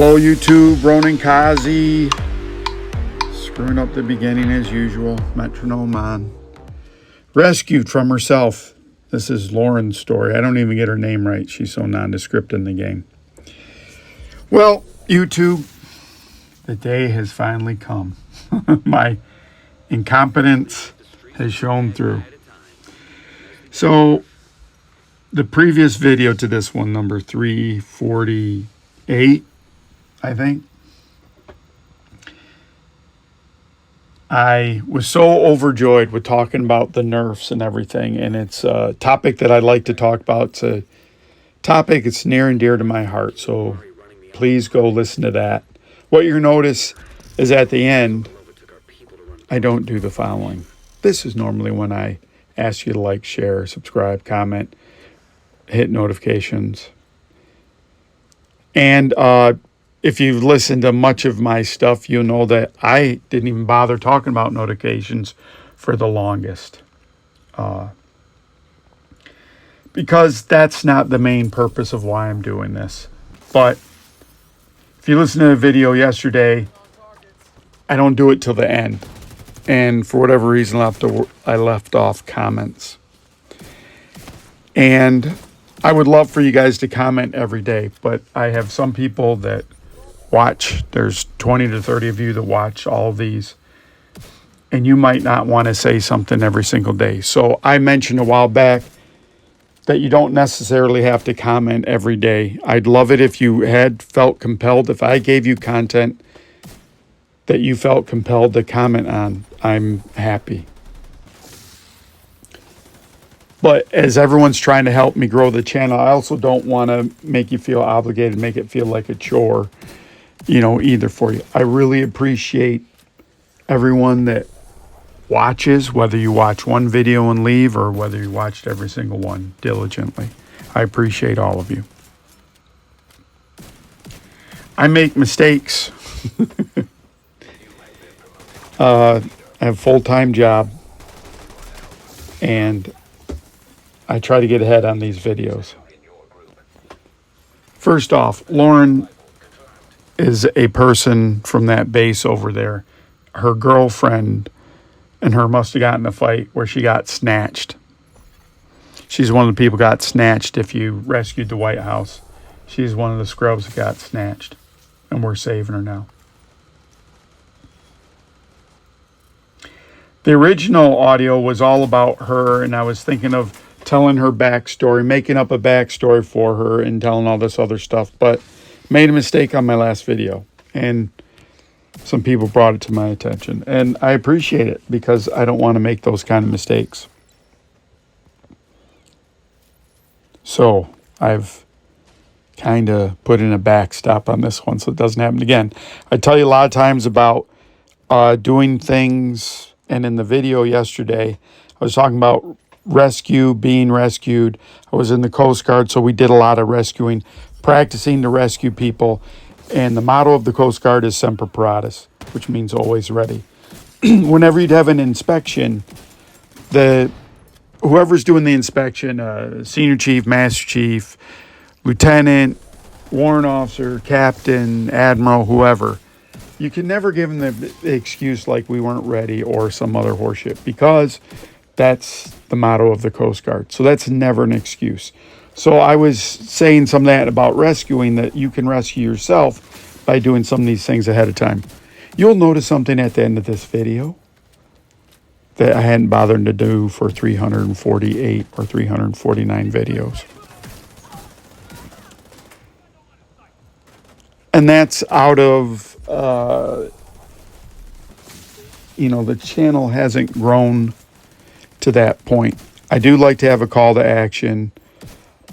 Hello YouTube, Ronan Kazi. Screwing up the beginning as usual. Metronome on. Rescued from herself. This is Lauren's story. I don't even get her name right. She's so nondescript in the game. Well, YouTube, the day has finally come. My incompetence has shown through. So, the previous video to this one, number 348, I think, I was so overjoyed with talking about the nerfs and everything, and it's a topic that I'd like to talk about. It's a topic that's near and dear to my heart, so please go listen to that. What you'll notice is at the end, I don't do the following. This is normally when I ask you to like, share, subscribe, comment, hit notifications. And if you've listened to much of my stuff, you'll know that I didn't even bother talking about notifications for the longest. Because that's not the main purpose of why I'm doing this. But if you listen to the video yesterday, I don't do it till the end. And for whatever reason, I left off comments. And I would love for you guys to comment every day, but I have some people that watch. There's 20 to 30 of you that watch all of these, and you might not want to say something every single day. So I mentioned a while back that you don't necessarily have to comment every day. I'd love it if you had felt compelled. If I gave you content that you felt compelled to comment on, I'm happy. But as everyone's trying to help me grow the channel, I also don't want to make you feel obligated, make it feel like a chore, either for you. I really appreciate everyone that watches, whether you watch one video and leave or whether you watched every single one diligently. I appreciate all of you. I make mistakes. I have a full-time job, and I try to get ahead on these videos. First off, Lauren is a person from that base over there. Her girlfriend and her must have gotten in a fight where she got snatched. She's one of the people got snatched if you rescued the White House. She's one of the scrubs that got snatched, and we're saving her now. The original audio was all about her, and I was thinking of telling her backstory, making up a backstory for her and telling all this other stuff, but made a mistake on my last video, and some people brought it to my attention, and I appreciate it because I don't want to make those kind of mistakes. So I've kind of put in a backstop on this one so it doesn't happen again. I tell you a lot of times about doing things. And in the video yesterday, I was talking about rescue, being rescued. I was in the Coast Guard, so we did a lot of rescuing, practicing to rescue people. And the motto of the Coast Guard is Semper Paratus, which means always ready. Whenever you'd have an inspection, whoever's doing the inspection, senior chief, master chief, lieutenant, warrant officer, captain, admiral, whoever, you can never give them the excuse like we weren't ready or some other horseshit, because that's the motto of the Coast Guard. So that's never an excuse. So I was saying some of that about rescuing, that you can rescue yourself by doing some of these things ahead of time. You'll notice something at the end of this video that I hadn't bothered to do for 348 or 349 videos. And that's out of the channel hasn't grown to that point. I do like to have a call to action,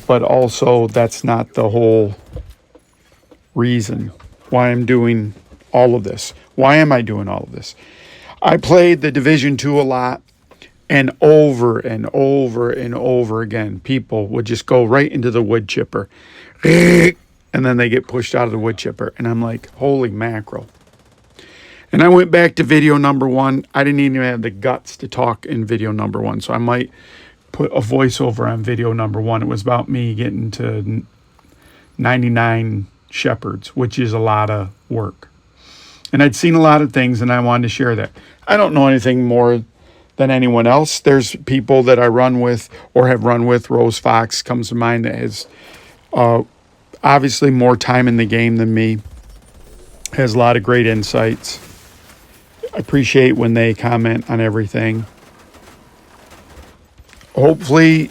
but also that's not the whole reason why I'm doing all of this. Why am I doing all of this? I played the Division 2 a lot, and over and over and over again, people would just go right into the wood chipper. And then they get pushed out of the wood chipper. And I'm like, holy mackerel. And I went back to video number 1. I didn't even have the guts to talk in video number 1. So I might put a voiceover on video number 1. It was about me getting to 99 shepherds, which is a lot of work. And I'd seen a lot of things, and I wanted to share that. I don't know anything more than anyone else. There's people that I run with or have run with. Rose Fox comes to mind, that has obviously more time in the game than me, has a lot of great insights. I appreciate when they comment on everything. Hopefully,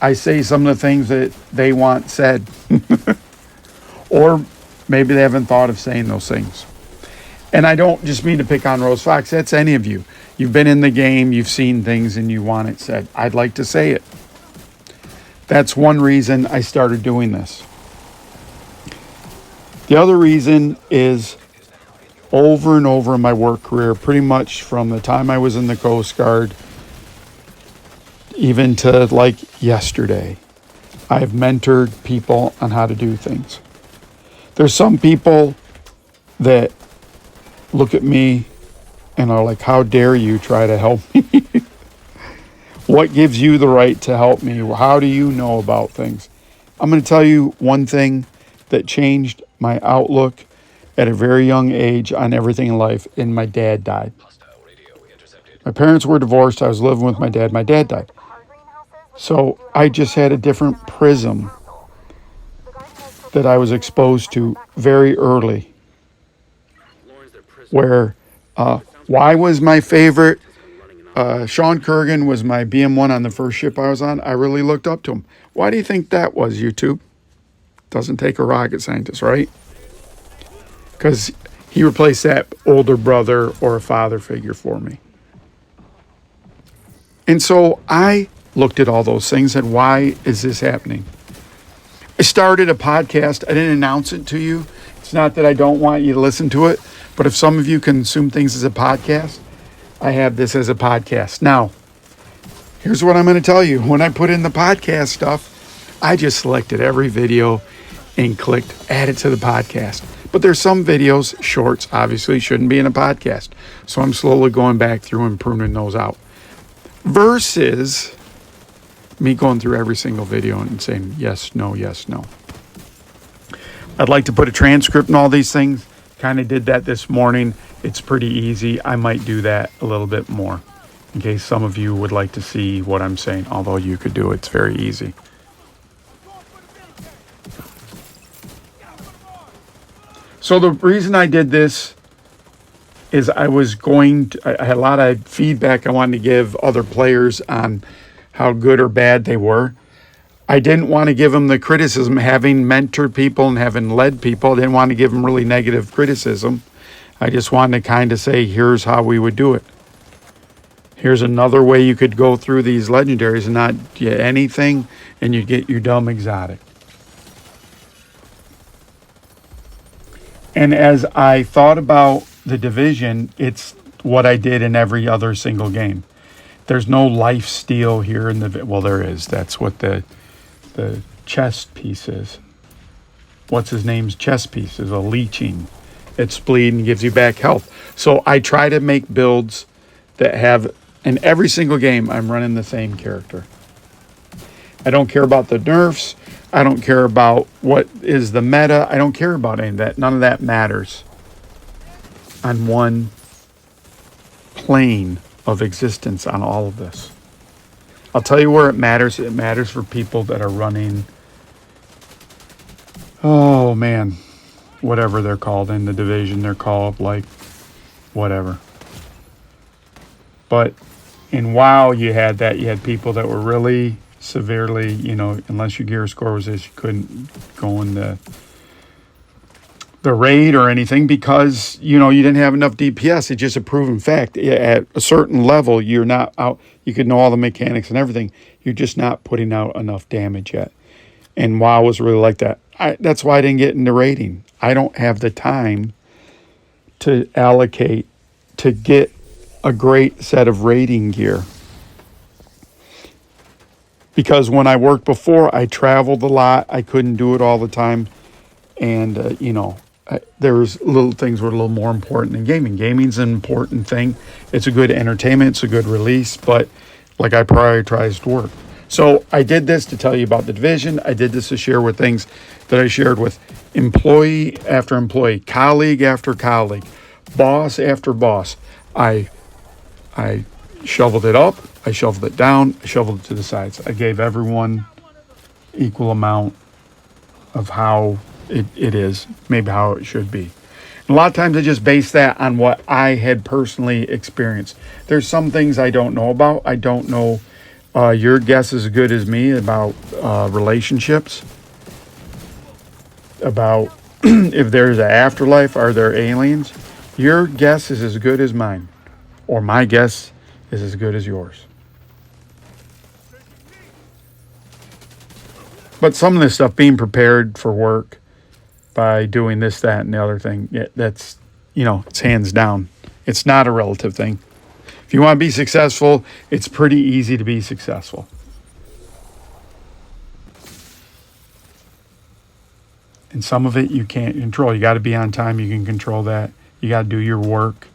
I say some of the things that they want said. Or maybe they haven't thought of saying those things. And I don't just mean to pick on Rose Fox. That's any of you. You've been in the game, you've seen things, and you want it said. I'd like to say it. That's one reason I started doing this. The other reason is over and over in my work career, pretty much from the time I was in the Coast Guard, even to like yesterday, I've mentored people on how to do things. There's some people that look at me and are like, how dare you try to help me? What gives you the right to help me? How do you know about things? I'm going to tell you one thing that changed my outlook at a very young age on everything in life, and my dad died. My parents were divorced. I was living with my dad. My dad died. So I just had a different prism that I was exposed to very early. Where, why was my favorite? Sean Kurgan was my BM1 on the first ship I was on. I really looked up to him. Why do you think that was, YouTube? Doesn't take a rocket scientist, right? Because he replaced that older brother or a father figure for me. And so I looked at all those things and why is this happening? I started a podcast. I didn't announce it to you. It's not that I don't want you to listen to it, but if some of you consume things as a podcast, I have this as a podcast. Now, here's what I'm going to tell you. When I put in the podcast stuff, I just selected every video and clicked add it to the podcast. But there's some videos, shorts, obviously shouldn't be in a podcast. So I'm slowly going back through and pruning those out. Versus me going through every single video and saying yes, no, yes, no. I'd like to put a transcript and all these things. Kind of did that this morning. It's pretty easy. I might do that a little bit more in case some of you would like to see what I'm saying, although you could do it. It's very easy. So the reason I did this is I had a lot of feedback I wanted to give other players on how good or bad they were. I didn't want to give them the criticism, having mentored people and having led people. I didn't want to give them really negative criticism. I just wanted to kind of say, here's how we would do it. Here's another way you could go through these legendaries and not get anything, and you get your dumb exotic. And as I thought about the division, it's what I did in every other single game. There's no life steal here in the... Well, there is. That's what the chest piece is. What's his name's chest piece is a leeching. It's bleed and gives you back health. So I try to make builds that have... In every single game, I'm running the same character. I don't care about the nerfs. I don't care about what is the meta. I don't care about any of that. None of that matters on one plane of existence on all of this. I'll tell you where it matters. It matters for people that are running, oh man, whatever they're called in the division. They're called like whatever. But in WoW, you had people that were really severely, unless your gear score was this, you couldn't go in the raid or anything because, you didn't have enough DPS. It's just a proven fact. At a certain level, you're not out. You could know all the mechanics and everything. You're just not putting out enough damage yet. And WoW was really like that. That's why I didn't get into raiding. I don't have the time to allocate to get a great set of raiding gear. Because when I worked before, I traveled a lot. I couldn't do it all the time. And, there was little things were a little more important than gaming. Gaming's an important thing. It's a good entertainment. It's a good release. But, I prioritized work. So I did this to tell you about the division. I did this to share with things that I shared with employee after employee, colleague after colleague, boss after boss. I shoveled it up, I shoveled it down, I shoveled it to the sides. I gave everyone equal amount of how it is, maybe how it should be. And a lot of times I just base that on what I had personally experienced. There's some things I don't know about. I don't know. Your guess is as good as me about relationships, about if there's an afterlife, are there aliens? Your guess is as good as mine, or my guess is as good as yours. But some of this stuff, being prepared for work by doing this, that, and the other thing, that's, it's hands down. It's not a relative thing. If you want to be successful, it's pretty easy to be successful. And some of it you can't control. You got to be on time. You can control that. You got to do your work.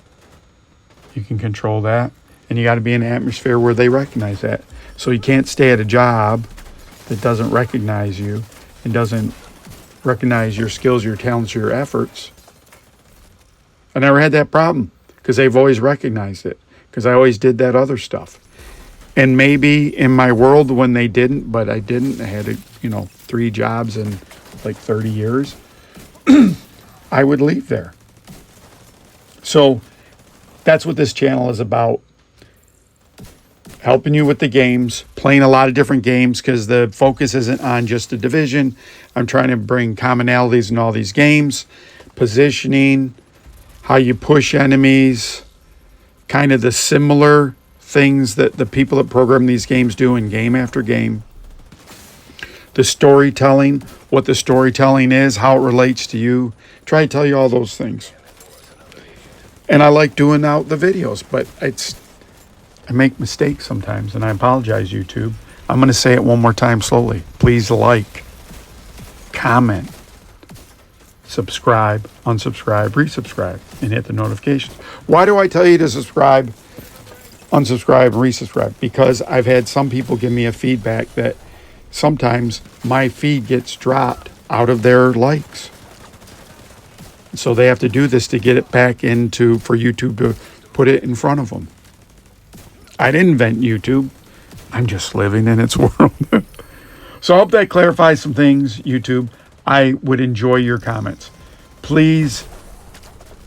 You can control that. And you got to be in an atmosphere where they recognize that. So you can't stay at a job that doesn't recognize you and doesn't recognize your skills, your talents, your efforts. I never had that problem because they've always recognized it, because I always did that other stuff. And maybe in my world when they didn't, but I didn't, I had 3 jobs in like 30 years, I would leave there. So that's what this channel is about. Helping you with the games, playing a lot of different games, because the focus isn't on just the division. I'm trying to bring commonalities in all these games, positioning, how you push enemies, kind of the similar things that the people that program these games do in game after game. The storytelling, what the storytelling is, how it relates to you. Try to tell you all those things. And I like doing out the videos, but I make mistakes sometimes, and I apologize, YouTube. I'm going to say it one more time slowly. Please like, comment, subscribe, unsubscribe, resubscribe, and hit the notifications. Why do I tell you to subscribe, unsubscribe, and resubscribe? Because I've had some people give me a feedback that sometimes my feed gets dropped out of their likes. So they have to do this to get it back for YouTube to put it in front of them. I didn't invent YouTube. I'm just living in its world. So I hope that clarifies some things, YouTube. I would enjoy your comments. Please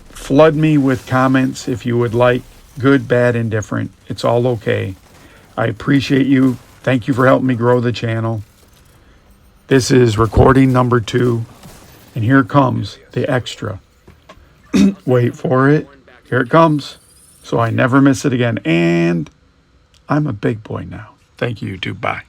flood me with comments if you would like. Good, bad, indifferent. It's all okay. I appreciate you. Thank you for helping me grow the channel. This is recording number 2. And here comes the extra. Wait for it. Here it comes. So I never miss it again. And I'm a big boy now. Thank you, YouTube. Bye.